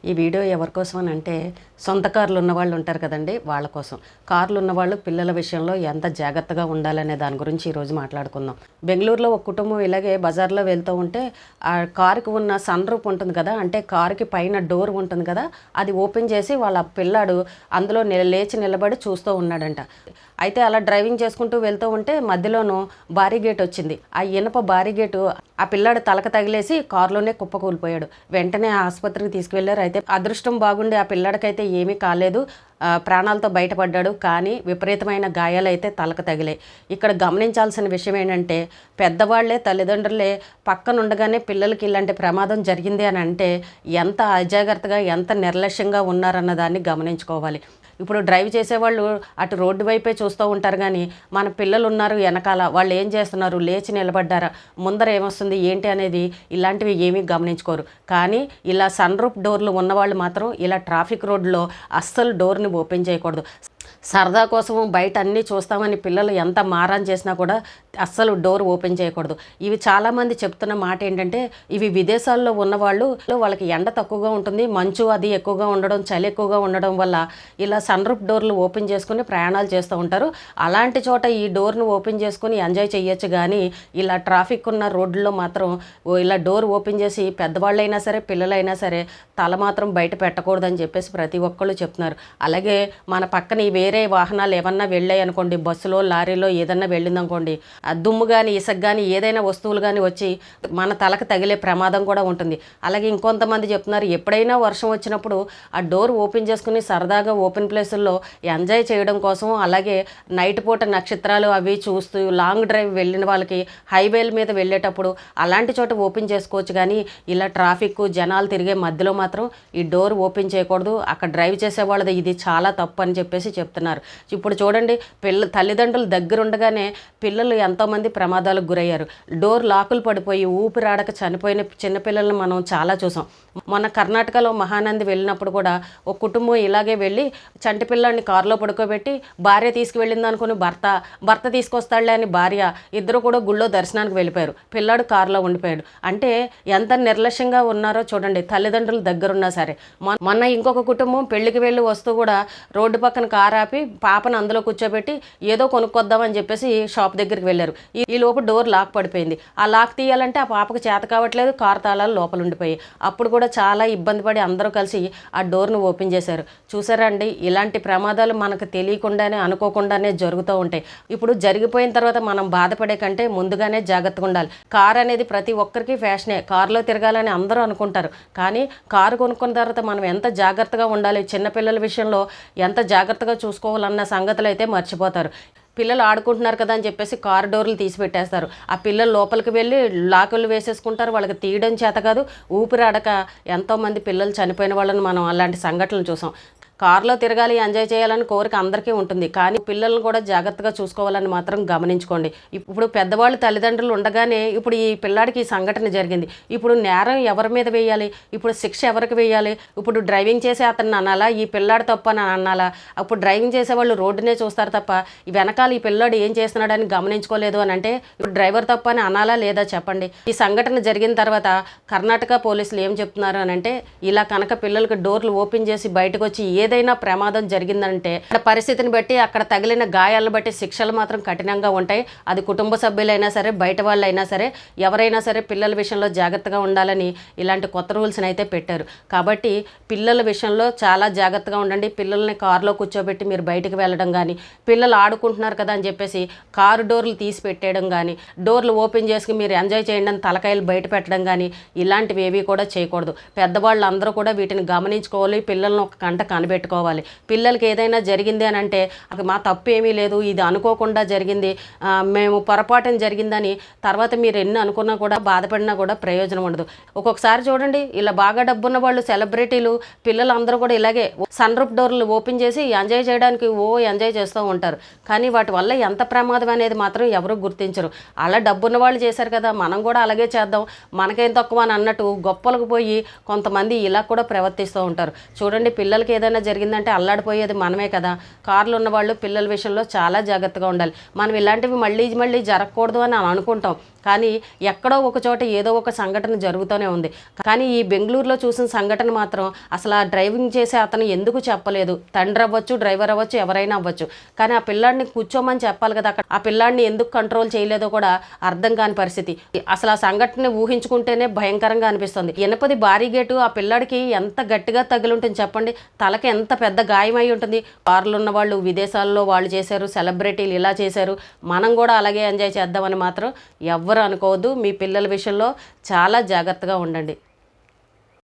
ఈ వీడియో ఎవరి కోసం అని అంటే సొంత కార్లు ఉన్నవాళ్ళు ఉంటారు కదండి, వాళ్ళ కోసం. కార్లు ఉన్నవాళ్ళు పిల్లల విషయంలో ఎంత జాగ్రత్తగా ఉండాలనే దాని గురించి ఈరోజు మాట్లాడుకుందాం. బెంగళూరులో ఒక కుటుంబం ఇలాగే బజార్లో వెళ్తూ ఉంటే ఆ కారుకి ఉన్న సన్ రూఫ్ ఉంటుంది కదా, అంటే కారుకి పైన డోర్ ఉంటుంది కదా, అది ఓపెన్ చేసి వాళ్ళ పిల్లాడు అందులో లేచి నిలబడి చూస్తూ ఉన్నాడంట. అయితే అలా డ్రైవింగ్ చేసుకుంటూ వెళ్తూ ఉంటే మధ్యలోనూ భారీ గేట్ వచ్చింది. ఆ ఇనప భారీ గేటు ఆ పిల్లాడు తలకు తగిలేసి కారులోనే కుప్పకూలిపోయాడు. వెంటనే ఆసుపత్రికి తీసుకువెళ్ళారు. అయితే అదృష్టం బాగుండి ఆ పిల్లాడికైతే ఏమీ కాలేదు, ప్రాణాలతో బయటపడ్డాడు. కానీ విపరీతమైన గాయాలైతే తలకు తగిలాయి. ఇక్కడ గమనించాల్సిన విషయం ఏంటంటే, పెద్దవాళ్లే తల్లిదండ్రులే పక్కనుండగానే పిల్లలకి ఇలాంటి ప్రమాదం జరిగింది అని అంటే ఎంత అజాగ్రత్తగా ఎంత నిర్లక్ష్యంగా ఉన్నారన్న దాన్ని గమనించుకోవాలి. ఇప్పుడు డ్రైవ్ చేసేవాళ్ళు అటు రోడ్డు వైపే చూస్తూ ఉంటారు, కానీ మన పిల్లలు ఉన్నారు వెనకాల, వాళ్ళు ఏం చేస్తున్నారు, లేచి నిలబడ్డారా, ముందర ఏమొస్తుంది ఏంటి అనేది ఇలాంటివి ఏమీ గమనించుకోరు. కానీ ఇలా సన్ రూఫ్ డోర్లు ఉన్నవాళ్ళు మాత్రం ఇలా ట్రాఫిక్ రోడ్లో అస్సలు డోర్ని ఓపెన్ చేయకూడదు. సరదా కోసం బయట అన్నీ చూస్తామని పిల్లలు ఎంత మారం చేసినా కూడా అస్సలు డోర్ ఓపెన్ చేయకూడదు. ఇవి చాలామంది చెప్తున్న మాట ఏంటంటే, ఇవి విదేశాల్లో ఉన్నవాళ్ళు, వాళ్ళకి ఎండ తక్కువగా ఉంటుంది, మంచు అది ఎక్కువగా ఉండడం, చలి ఎక్కువగా ఉండడం వల్ల ఇలా సన్ రూఫ్ డోర్లు ఓపెన్ చేసుకుని ప్రయాణాలు చేస్తూ ఉంటారు. అలాంటి చోట ఈ డోర్ను ఓపెన్ చేసుకుని ఎంజాయ్ చేయొచ్చు, కానీ ఇలా ట్రాఫిక్ ఉన్న రోడ్లలో మాత్రం ఇలా డోర్ ఓపెన్ చేసి పెద్దవాళ్ళైనా సరే పిల్లలైనా సరే తల మాత్రం బయట పెట్టకూడదని చెప్పేసి ప్రతి ఒక్కళ్ళు చెప్తున్నారు. అలాగే మన పక్కన వేరే వాహనాలు ఏమన్నా వెళ్ళాయి అనుకోండి, బస్సులో లారీలో ఏదన్నా వెళ్ళిందనుకోండి, దుమ్ము కానీ ఇసుక కానీ ఏదైనా వస్తువులు కానీ వచ్చి మన తలకు తగిలే ప్రమాదం కూడా ఉంటుంది. అలాగే ఇంకొంతమంది చెప్తున్నారు, ఎప్పుడైనా వర్షం వచ్చినప్పుడు ఆ డోర్ ఓపెన్ చేసుకుని సరదాగా ఓపెన్ ప్లేసుల్లో ఎంజాయ్ చేయడం కోసం, అలాగే నైట్ పూట నక్షత్రాలు అవి చూస్తూ లాంగ్ డ్రైవ్ వెళ్ళిన వాళ్ళకి హైవేల మీద వెళ్ళేటప్పుడు అలాంటి చోట ఓపెన్ చేసుకోవచ్చు. కానీ ఇలా ట్రాఫిక్ జనాలు తిరిగే మధ్యలో మాత్రం ఈ డోర్ ఓపెన్ చేయకూడదు. అక్కడ డ్రైవ్ చేసే వాళ్ళది ఇది చాలా తప్పు అని చెప్పేసి చెప్తున్నారు. ఇప్పుడు చూడండి, తల్లిదండ్రులు దగ్గరుండగానే పిల్లలు ఎంతోమంది ప్రమాదాలకు గురయ్యారు. డోర్ లాకులు పడిపోయి ఊపిరాడక చనిపోయిన చిన్నపిల్లలను మనం చాలా చూసాం. మొన్న కర్ణాటకలో మహానంది వెళ్ళినప్పుడు కూడా ఒక కుటుంబం ఇలాగే వెళ్ళి చంటి పిల్లాడిని కారులో పడుకోబెట్టి భార్య తీసుకువెళ్ళింది అనుకుని భర్త తీసుకొస్తాడులే అని భార్య, ఇద్దరు కూడా గుళ్ళో దర్శనానికి వెళ్ళిపోయారు. పిల్లాడు కారులో ఉండిపోయాడు. అంటే ఎంత నిర్లక్ష్యంగా ఉన్నారో చూడండి, తల్లిదండ్రులు దగ్గరున్నా సరే. మొన్న ఇంకొక కుటుంబం పెళ్లికి వెళ్ళి వస్తూ కూడా రోడ్డు పక్కన కారు ఆపి పాపను అందులో కూర్చోబెట్టి ఏదో కొనుక్కొద్దామని చెప్పేసి షాప్ దగ్గరికి వెళ్ళారు. ఈ లోపు డోర్ లాక్ పడిపోయింది. ఆ లాక్ తీయాలంటే ఆ పాపకు చేత కావట్లేదు, కారు తాళాలు లోపల ఉండిపోయి. అప్పుడు కూడా చాలా ఇబ్బంది పడి అందరూ కలిసి ఆ డోర్ను ఓపెన్ చేశారు. చూసారా అండి, ఇలాంటి ప్రమాదాలు మనకు తెలియకుండానే అనుకోకుండానే జరుగుతూ ఉంటాయి. ఇప్పుడు జరిగిపోయిన తర్వాత మనం బాధపడే కంటే ముందుగానే జాగ్రత్తగా ఉండాలి. కారు అనేది ప్రతి ఒక్కరికి ఫ్యాషనే, కారులో తిరగాలని అందరూ అనుకుంటారు. కానీ కారు కొనుక్కున్న తర్వాత మనం ఎంత జాగ్రత్తగా ఉండాలి, చిన్నపిల్లల విషయంలో ఎంత జాగ్రత్తగా చూసుకోవాలన్న సంగతులు అయితే మర్చిపోతారు. పిల్లలు ఆడుకుంటున్నారు కదా అని చెప్పేసి కారు డోర్లు తీసి పెట్టేస్తారు. ఆ పిల్లలు లోపలికి వెళ్ళి లాకులు వేసేసుకుంటారు. వాళ్ళకి తీయడం చేత కాదు, ఊపిరాడక ఎంతోమంది పిల్లలు చనిపోయిన వాళ్ళని మనం అలాంటి సంఘటనలు చూసాం. కారులో తిరగాలి, ఎంజాయ్ చేయాలని కోరిక అందరికీ ఉంటుంది, కానీ పిల్లలను కూడా జాగ్రత్తగా చూసుకోవాలని మాత్రం గమనించుకోండి. ఇప్పుడు పెద్దవాళ్ళు తల్లిదండ్రులు ఉండగానే ఇప్పుడు ఈ పిల్లాడికి ఈ సంఘటన జరిగింది. ఇప్పుడు నేరం ఎవరి మీద వేయాలి, ఇప్పుడు శిక్ష ఎవరికి వేయాలి? ఇప్పుడు డ్రైవింగ్ చేసే అతన్ని అనాలా, ఈ పిల్లాడు తప్ప అని అనాలా? అప్పుడు డ్రైవింగ్ చేసేవాళ్ళు రోడ్డునే చూస్తారు తప్ప ఈ వెనకాల ఈ పిల్లాడు ఏం చేస్తున్నాడని గమనించుకోలేదు అని అంటే ఇప్పుడు డ్రైవర్ తప్ప అని అనాలా లేదా చెప్పండి. ఈ సంఘటన జరిగిన తర్వాత కర్ణాటక పోలీసులు ఏం చెప్తున్నారు అని అంటే, ఇలా కనుక పిల్లలకు డోర్లు ఓపెన్ చేసి బయటకు వచ్చి ఏదైనా ప్రమాదం జరిగిందంటే పరిస్థితిని బట్టి అక్కడ తగిలిన గాయాలను బట్టి శిక్షలు మాత్రం కఠినంగా ఉంటాయి. అది కుటుంబ సభ్యులైనా సరే బయట వాళ్ళైనా సరే ఎవరైనా సరే పిల్లల విషయంలో జాగ్రత్తగా ఉండాలని ఇలాంటి కొత్త రూల్స్ని అయితే పెట్టారు. కాబట్టి పిల్లల విషయంలో చాలా జాగ్రత్తగా ఉండండి. పిల్లల్ని కారులో కూర్చోబెట్టి మీరు బయటకు వెళ్ళడం కానీ, పిల్లలు ఆడుకుంటున్నారు కదా అని చెప్పేసి కారు డోర్లు తీసి పెట్టేయడం కానీ, డోర్లు ఓపెన్ చేసుకుని మీరు ఎంజాయ్ చేయండి అని తలకాయలు బయట పెట్టడం కానీ ఇలాంటివి ఏవి కూడా చేయకూడదు. పెద్దవాళ్ళు అందరూ కూడా వీటిని గమనించుకోవాలి, పిల్లలను ఒక కంట కనిపెట్టుకోవాలి. పిల్లలకి ఏదైనా జరిగింది అని అంటే మా తప్పు ఏమీ లేదు, ఇది అనుకోకుండా జరిగింది, మేము పొరపాటున జరిగిందని తర్వాత మీరు ఎన్ని అనుకున్నా కూడా బాధపడినా కూడా ప్రయోజనం ఉండదు. ఒక్కొక్కసారి చూడండి, ఇలా బాగా డబ్బున్న వాళ్ళు సెలబ్రిటీలు పిల్లలు అందరూ కూడా ఇలాగే సన్ రూఫ్ డోర్లు ఓపెన్ చేసి ఎంజాయ్ చేయడానికి ఎంజాయ్ చేస్తూ ఉంటారు. కానీ వాటి వల్ల ఎంత ప్రమాదం అనేది మాత్రం ఎవరు గుర్తించరు. అలా డబ్బున్న వాళ్ళు చేశారు కదా, మనం కూడా అలాగే చేద్దాం, మనకేం తక్కువ అని అన్నట్టు గొప్పలకు పోయి కొంతమంది ఇలా కూడా ప్రవర్తిస్తూ ఉంటారు. చూడండి, పిల్లలకి ఏదైనా జరిగిందంటే అల్లాడిపోయేది మనమే కదా. కార్లు ఉన్నవాళ్ళు పిల్లల విషయంలో చాలా జాగ్రత్తగా ఉండాలి. మనం ఇలాంటివి మళ్ళీ మళ్ళీ జరగకూడదు అని అనుకుంటాం, కానీ ఎక్కడో ఒక చోట ఏదో ఒక సంఘటన జరుగుతూనే ఉంది. కానీ ఈ బెంగళూరులో చూసిన సంఘటన మాత్రం అసలు ఆ డ్రైవింగ్ చేసే అతను ఎందుకు చెప్పలేదు? తండ్రి అవ్వచ్చు, డ్రైవర్ అవ్వచ్చు, ఎవరైనా అవ్వచ్చు, కానీ ఆ పిల్లాడిని కూర్చోమని చెప్పాలి కదా. అక్కడ ఆ పిల్లాడిని ఎందుకు కంట్రోల్ చేయలేదో కూడా అర్థం కాని పరిస్థితి. అసలు ఆ సంఘటన ఊహించుకుంటేనే భయంకరంగా అనిపిస్తుంది. ఇనపది భారీ గేటు ఆ పిల్లాడికి ఎంత గట్టిగా తగిలి ఉంటుంది చెప్పండి, తలకి ఎంత పెద్ద గాయమై ఉంటుంది. కార్లు ఉన్న వాళ్ళు విదేశాల్లో వాళ్ళు చేశారు, సెలబ్రిటీలు ఇలా చేశారు, మనం కూడా అలాగే ఎంజాయ్ చేద్దామని మాత్రం ఎవ్వరు అనుకోవద్దు. మీ పిల్లల విషయంలో చాలా జాగ్రత్తగా ఉండండి.